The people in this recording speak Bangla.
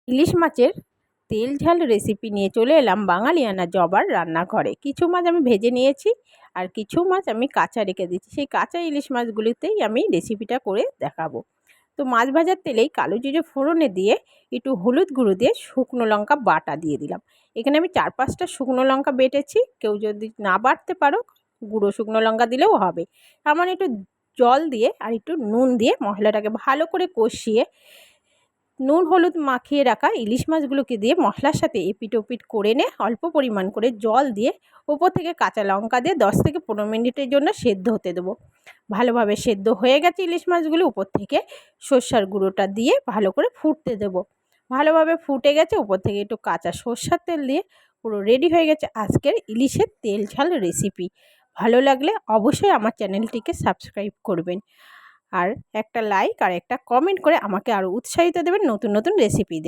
ইলিশ মাছের তেল ঝাল রেসিপি নিয়ে চলে এলাম বাঙালিয়ানা জবার রান্নাঘরে। কিছু মাছ আমি ভেজে নিয়েছি আর কিছু মাছ আমি কাঁচা রেখে দিচ্ছি। সেই কাঁচা ইলিশ মাছগুলিতেই আমি রেসিপিটা করে দেখাবো। তো মাছ ভাজার তেলেই কালো জিরে ফোড়নে দিয়ে একটু হলুদ গুঁড়ো দিয়ে শুকনো লঙ্কা বাটা দিয়ে দিলাম। এখানে আমি 4-5টা শুকনো লঙ্কা বেটেছি। কেউ যদি না বাটতে পারো গুঁড়ো শুকনো লঙ্কা দিলেও হবে। আমার একটু জল দিয়ে আর একটু নুন দিয়ে মশলাটাকে ভালো করে কষিয়ে নুন হলুদ মাখিয়ে রাখা ইলিশ মাছগুলোকে দিয়ে মশলার সাথে এপিট ওপিট করে নে অল্প পরিমাণ করে জল দিয়ে ওপর থেকে কাঁচা লঙ্কা দিয়ে 10 থেকে 15 মিনিটের জন্য সেদ্ধ হতে দেবো। ভালোভাবে সেদ্ধ হয়ে গেছে ইলিশ মাছগুলো, উপর থেকে সর্ষার গুঁড়োটা দিয়ে ভালো করে ফুটতে দেবো। ভালোভাবে ফুটে গেছে, উপর থেকে একটু কাঁচা সর্ষার তেল দিয়ে পুরো রেডি হয়ে গেছে আজকের ইলিশের তেল ঝাল রেসিপি। ভালো লাগলে অবশ্যই আমার চ্যানেলটিকে সাবস্ক্রাইব করবেন আর একটা লাইক আর একটা কমেন্ট করে আমাকে আরও উৎসাহিত দেবেন নতুন নতুন রেসিপি